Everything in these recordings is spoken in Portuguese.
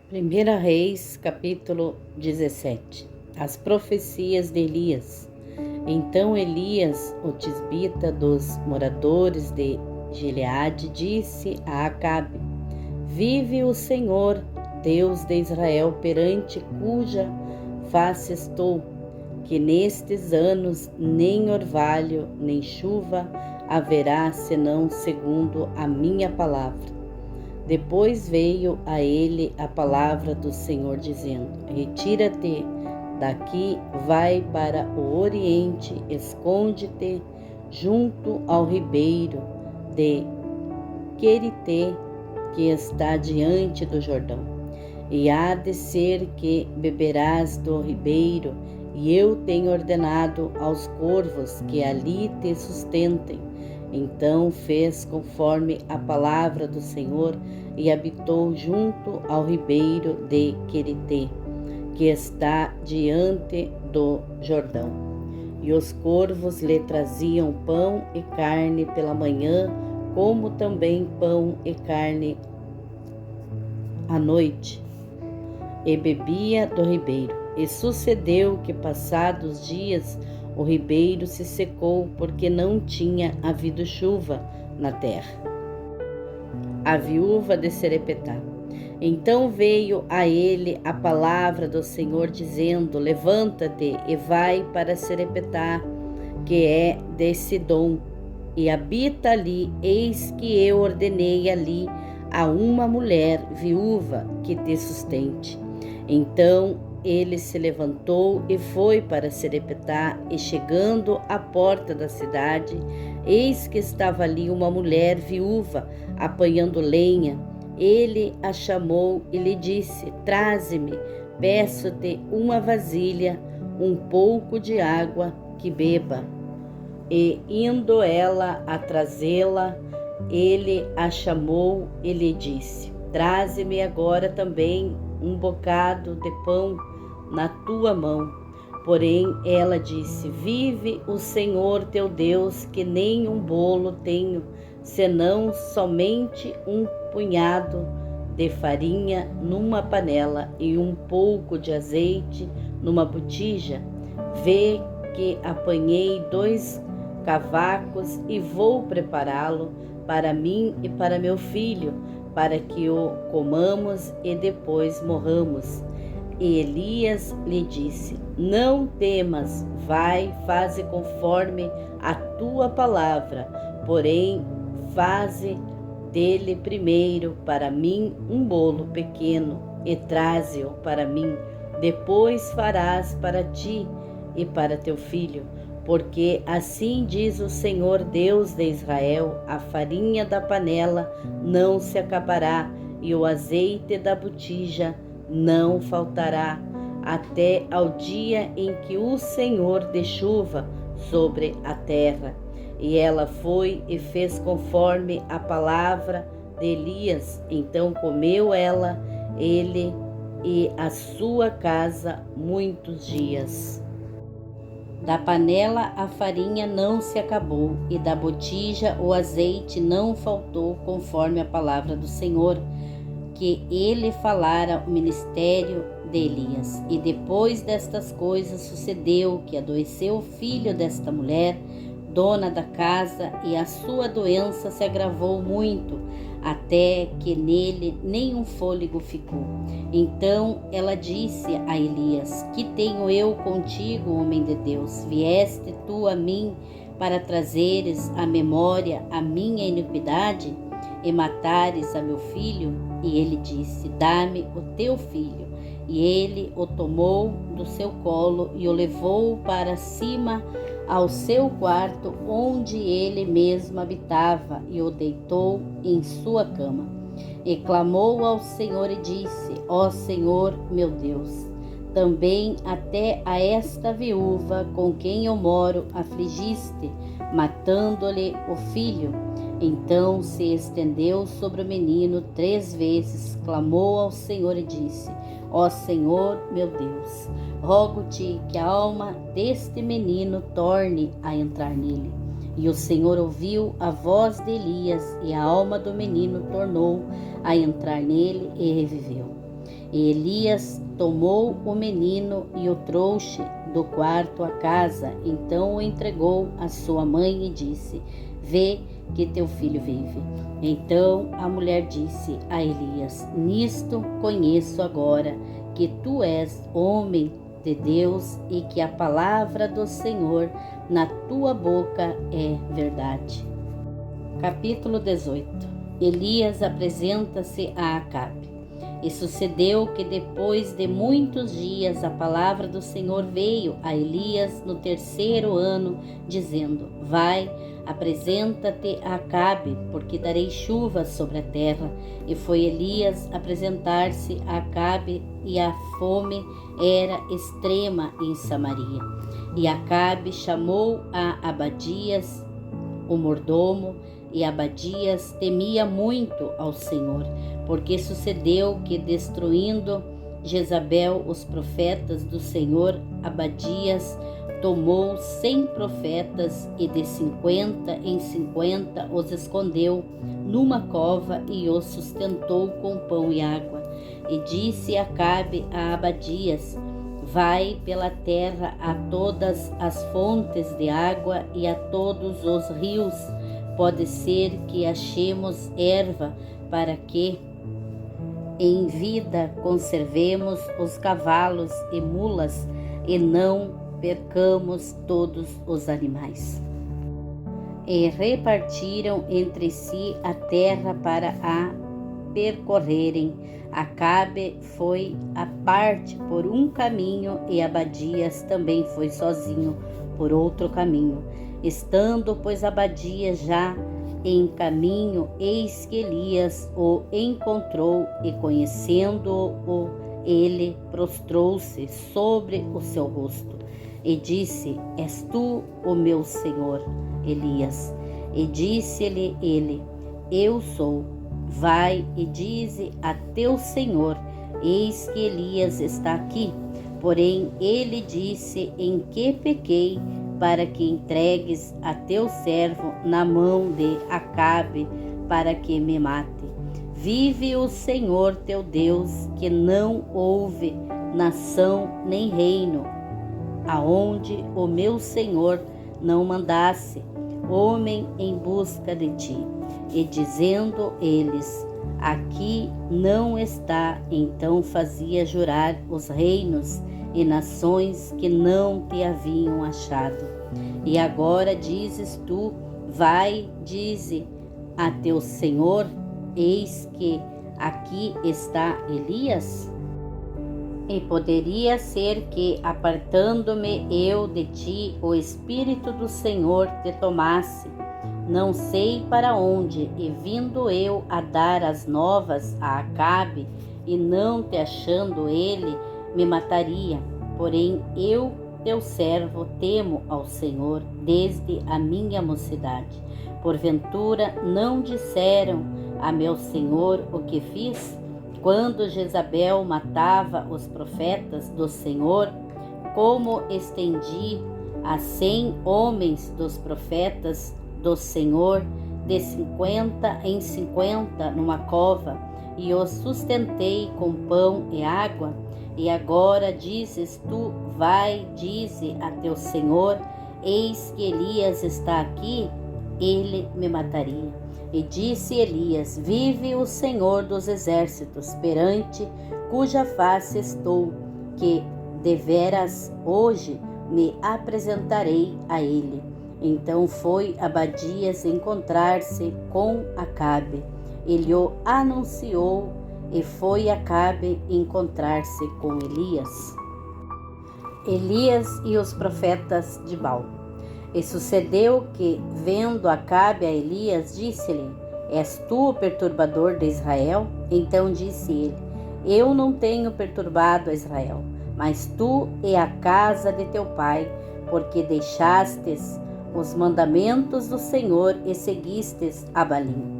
1 Reis, capítulo 17. As profecias de Elias. Então Elias, o tisbita dos moradores de Gileade, disse a Acabe: Vive o Senhor, Deus de Israel, perante cuja face estou, que nestes anos nem orvalho nem chuva haverá, senão segundo a minha palavra. Depois veio a ele a palavra do Senhor, dizendo: Retira-te daqui, vai para o oriente, esconde-te junto ao ribeiro de Querite, que está diante do Jordão. E há de ser que beberás do ribeiro, e eu tenho ordenado aos corvos que ali te sustentem. Então fez conforme a palavra do Senhor e habitou junto ao ribeiro de Querite, que está diante do Jordão. E os corvos lhe traziam pão e carne pela manhã, como também pão e carne à noite, e bebia do ribeiro. E sucedeu que, passados dias, o ribeiro se secou, porque não tinha havido chuva na terra. A viúva de Serepetá. Então veio a ele a palavra do Senhor, dizendo: Levanta-te e vai para Serepetá, que é de Sidom, e habita ali. Eis que eu ordenei ali a uma mulher viúva que te sustente. Então ele se levantou e foi para Serepetá, e chegando à porta da cidade, eis que estava ali uma mulher viúva apanhando lenha. Ele a chamou e lhe disse: Traze-me, peço-te uma vasilha, um pouco de água que beba. E indo ela a trazê-la, ele a chamou e lhe disse: Traze-me agora também um bocado de pão na tua mão. Porém ela disse: Vive o Senhor teu Deus, que nem um bolo tenho, senão somente um punhado de farinha numa panela e um pouco de azeite numa botija. Vê que apanhei 2 cavacos e vou prepará-lo para mim e para meu filho, para que o comamos e depois morramos. E Elias lhe disse: Não temas, vai, faze conforme a tua palavra, porém faze dele primeiro para mim um bolo pequeno e traze-o para mim. Depois farás para ti e para teu filho, porque assim diz o Senhor Deus de Israel: a farinha da panela não se acabará e o azeite da botija não faltará, até ao dia em que o Senhor dê chuva sobre a terra. E ela foi e fez conforme a palavra de Elias. Então comeu ela, ele e a sua casa muitos dias. Da panela a farinha não se acabou, e da botija o azeite não faltou, conforme a palavra do Senhor, que ele falara o ministério de Elias. E depois destas coisas sucedeu que adoeceu o filho desta mulher, dona da casa, e a sua doença se agravou muito, até que nele nenhum fôlego ficou. Então ela disse a Elias: Que tenho eu contigo, homem de Deus? Vieste tu a mim para trazeres à memória a minha iniquidade e matares a meu filho? E ele disse: Dá-me o teu filho. E ele o tomou do seu colo e o levou para cima ao seu quarto, onde ele mesmo habitava, e o deitou em sua cama. E clamou ao Senhor e disse: Ó Senhor meu Deus, também até a esta viúva com quem eu moro afligiste, matando-lhe o filho. Então se estendeu sobre o menino 3 vezes, clamou ao Senhor e disse: Ó Senhor meu Deus, rogo-te que a alma deste menino torne a entrar nele. E o Senhor ouviu a voz de Elias, e a alma do menino tornou a entrar nele e reviveu. E Elias tomou o menino e o trouxe do quarto à casa. Então o entregou à sua mãe e disse: Vê que teu filho vive. Então a mulher disse a Elias: Nisto conheço agora que tu és homem de Deus e que a palavra do Senhor na tua boca é verdade. Capítulo 18. Elias apresenta-se a Acabe. E sucedeu que depois de muitos dias a palavra do Senhor veio a Elias no 3º ano, dizendo: Vai, apresenta-te a Acabe, porque darei chuva sobre a terra. E foi Elias apresentar-se a Acabe, e a fome era extrema em Samaria. E Acabe chamou a Abadias, o mordomo, e Abadias temia muito ao Senhor, porque sucedeu que, destruindo Jezabel os profetas do Senhor, Abadias tomou 100 profetas e de 50 em 50 os escondeu numa cova e os sustentou com pão e água. E disse Acabe a Abadias: Vai pela terra a todas as fontes de água e a todos os rios. Pode ser que achemos erva para que em vida conservemos os cavalos e mulas e não percamos todos os animais. E repartiram entre si a terra para a percorrerem. Acabe foi à parte por um caminho e Abadias também foi sozinho por outro caminho. Estando, pois, Abadias já em caminho, eis que Elias o encontrou e, conhecendo-o, ele prostrou-se sobre o seu rosto e disse: És tu o meu senhor, Elias? E disse-lhe ele: Eu sou. Vai e dize a teu senhor: Eis que Elias está aqui. Porém ele disse: Em que pequei, para que entregues a teu servo na mão de Acabe, para que me mate? Vive o Senhor teu Deus, que não houve nação nem reino, aonde o meu Senhor não mandasse homem em busca de ti. E dizendo eles: Aqui não está, então fazia jurar os reinos e nações que não te haviam achado. E agora dizes tu: Vai, dize a teu senhor: Eis que aqui está Elias? E poderia ser que, apartando-me eu de ti, o Espírito do Senhor te tomasse, não sei para onde, e vindo eu a dar as novas a Acabe, e não te achando ele, me mataria. Porém eu, teu servo, temo ao Senhor desde a minha mocidade. Porventura não disseram a meu senhor o que fiz? Quando Jezabel matava os profetas do Senhor, como estendi a 100 homens dos profetas do Senhor, de 50 em 50 numa cova, e os sustentei com pão e água. E agora dizes tu: Vai, dize a teu senhor: Eis que Elias está aqui? Ele me mataria. E disse Elias: Vive o Senhor dos exércitos, perante cuja face estou, que deveras hoje me apresentarei a ele. Então foi Abadias encontrar-se com Acabe. Ele o anunciou, e foi Acabe encontrar-se com Elias. Elias e os profetas de Baal. E sucedeu que, vendo Acabe a Elias, disse-lhe: És tu o perturbador de Israel? Então disse ele: Eu não tenho perturbado a Israel, mas tu e a casa de teu pai, porque deixastes os mandamentos do Senhor e seguistes a Balim.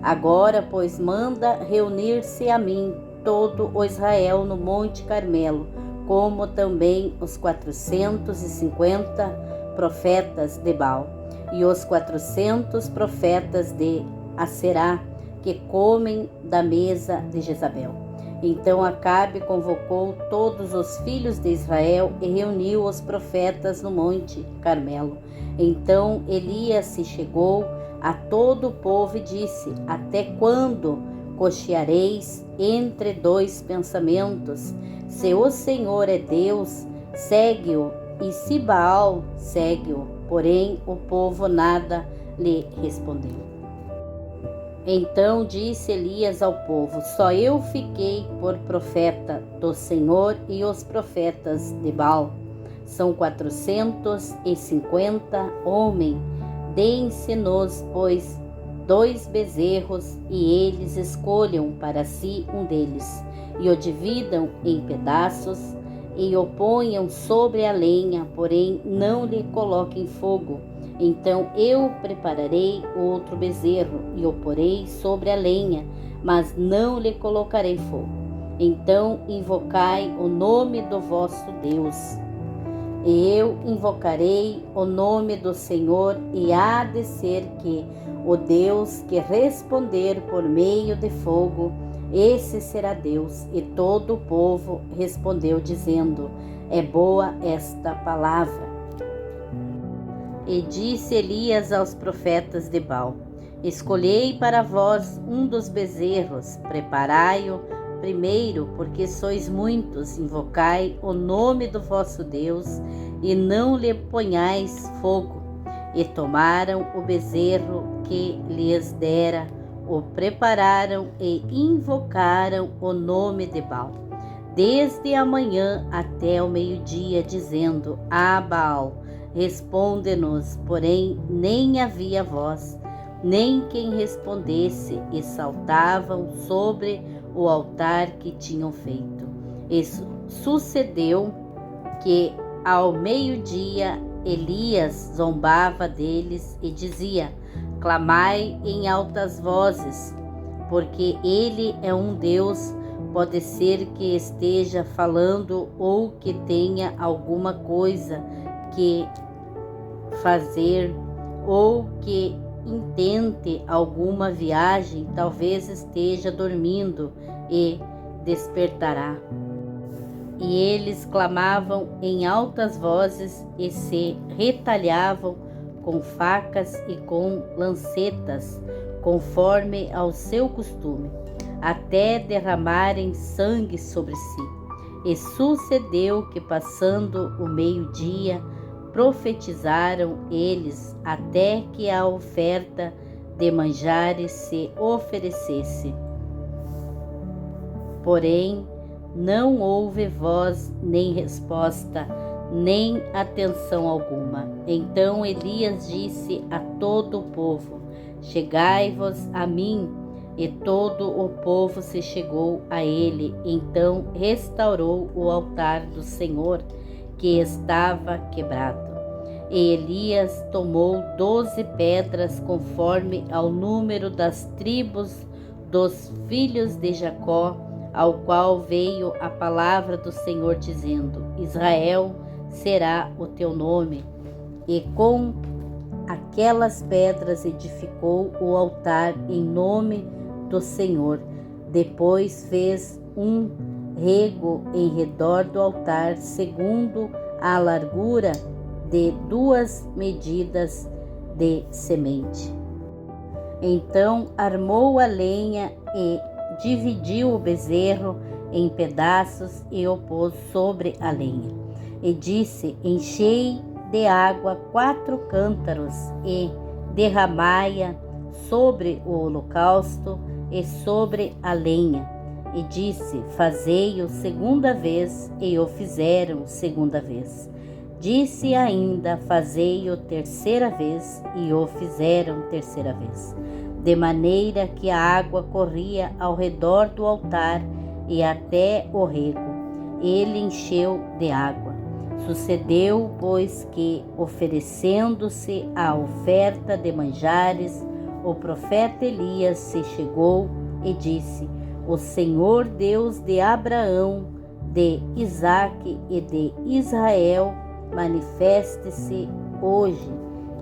Agora, pois, manda reunir-se a mim todo o Israel no Monte Carmelo, como também os 450 profetas de Baal e os 400 profetas de Aserá, que comem da mesa de Jezabel. Então Acabe convocou todos os filhos de Israel e reuniu os profetas no monte Carmelo. Então Elias se chegou a todo o povo e disse: Até quando cocheareis entre dois pensamentos? Se o Senhor é Deus, segue-o, e se Baal, segue-o. Porém o povo nada lhe respondeu. Então disse Elias ao povo: Só eu fiquei por profeta do Senhor, e os profetas de Baal são 450 homens. Deem-se-nos, pois, 2 bezerros, e eles escolham para si um deles, e o dividam em pedaços, e o ponham sobre a lenha, porém não lhe coloquem fogo. Então eu prepararei outro bezerro, e o porei sobre a lenha, mas não lhe colocarei fogo. Então invocai o nome do vosso Deus. E eu invocarei o nome do Senhor, e há de ser que o Deus que responder por meio de fogo, esse será Deus. E todo o povo respondeu, dizendo: É boa esta palavra. E disse Elias aos profetas de Baal: Escolhei para vós um dos bezerros, preparai-o primeiro, porque sois muitos, invocai o nome do vosso Deus, e não lhe ponhais fogo. E tomaram o bezerro que lhes dera, o prepararam e invocaram o nome de Baal, desde a manhã até o meio-dia, dizendo: Baal, responde-nos. Porém nem havia voz, nem quem respondesse, e saltavam sobre o altar que tinham feito. E sucedeu que ao meio-dia Elias zombava deles e dizia: Clamai em altas vozes, porque ele é um Deus. Pode ser que esteja falando, ou que tenha alguma coisa que fazer, ou que intente alguma viagem. Talvez esteja dormindo e despertará. E eles clamavam em altas vozes e se retalhavam com facas e com lancetas, conforme ao seu costume, até derramarem sangue sobre si. E sucedeu que, passando o meio-dia, profetizaram eles, até que a oferta de manjares se oferecesse. Porém não houve voz, nem resposta, nem atenção alguma. Então Elias disse a todo o povo: Chegai-vos a mim. E todo o povo se chegou a ele. Então restaurou o altar do Senhor, que estava quebrado. E Elias tomou 12 pedras, conforme ao número das tribos dos filhos de Jacó, ao qual veio a palavra do Senhor, dizendo: Israel será o teu nome. E com aquelas pedras edificou o altar em nome do Senhor. Depois fez um rego em redor do altar, segundo a largura de 2 medidas de semente. Então armou a lenha e dividiu o bezerro em pedaços e o pôs sobre a lenha. E disse: Enchei de água 4 cântaros e derramai-a sobre o holocausto e sobre a lenha. E disse: Fazei-o segunda vez, e o fizeram segunda vez. Disse ainda: Fazei-o terceira vez, e o fizeram terceira vez. De maneira que a água corria ao redor do altar e até o rego. Ele encheu de água. Sucedeu, pois, que, oferecendo-se a oferta de manjares, o profeta Elias se chegou e disse: O Senhor Deus de Abraão, de Isaque e de Israel, manifeste-se hoje,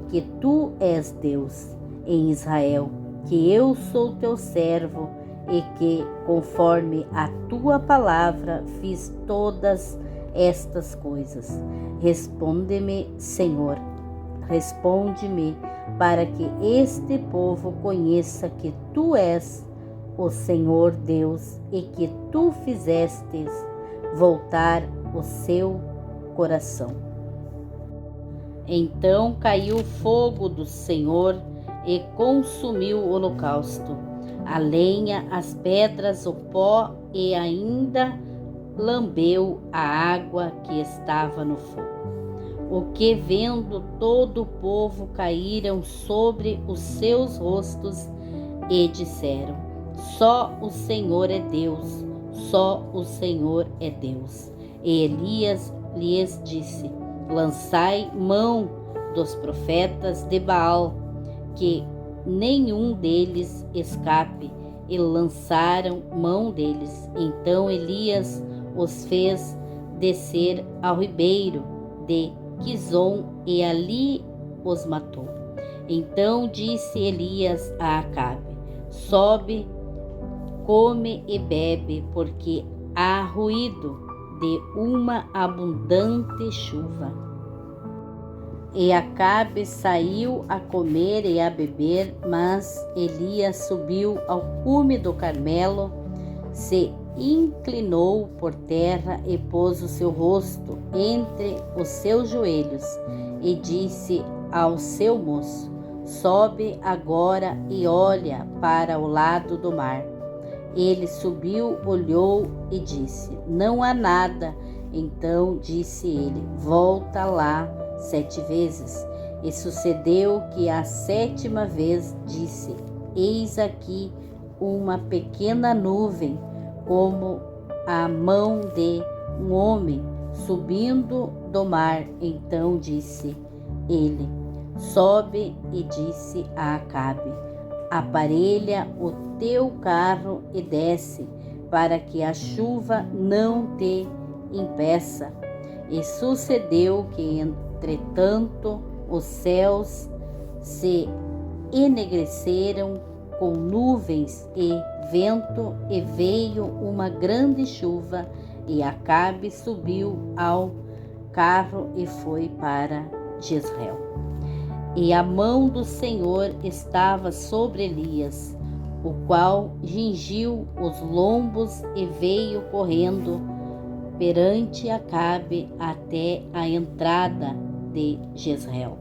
que tu és Deus em Israel, que eu sou teu servo e que, conforme a tua palavra, fiz todas estas coisas. Responde-me, Senhor, responde-me, para que este povo conheça que tu és o Senhor Deus e que tu fizestes voltar o seu coração. Então caiu o fogo do Senhor e consumiu o holocausto, a lenha, as pedras, o pó, e ainda lambeu a água que estava no fogo. O que, vendo todo o povo, caíram sobre os seus rostos e disseram: só o Senhor é Deus, só o Senhor é Deus. E Elias lhes disse: lançai mão dos profetas de Baal, que nenhum deles escape. E lançaram mão deles. Então Elias os fez descer ao ribeiro de Quizon e ali os matou. Então disse Elias a Acabe: sobe, come e bebe, porque há ruído de uma abundante chuva. E Acabe saiu a comer e a beber, mas Elias subiu ao cume do Carmelo, se inclinou por terra e pôs o seu rosto entre os seus joelhos e disse ao seu moço: sobe agora e olha para o lado do mar. Ele subiu, olhou e disse: não há nada. Então disse ele: volta lá 7 vezes. E sucedeu que a 7ª vez disse: eis aqui uma pequena nuvem, como a mão de um homem, subindo do mar. Então disse ele: sobe, e disse a Acabe: aparelha o teu carro e desce, para que a chuva não te impeça. E sucedeu que, entretanto, os céus se enegreceram com nuvens e vento, e veio uma grande chuva, e Acabe subiu ao carro e foi para Jezreel. E a mão do Senhor estava sobre Elias, o qual cingiu os lombos e veio correndo perante Acabe até a entrada de Jezreel.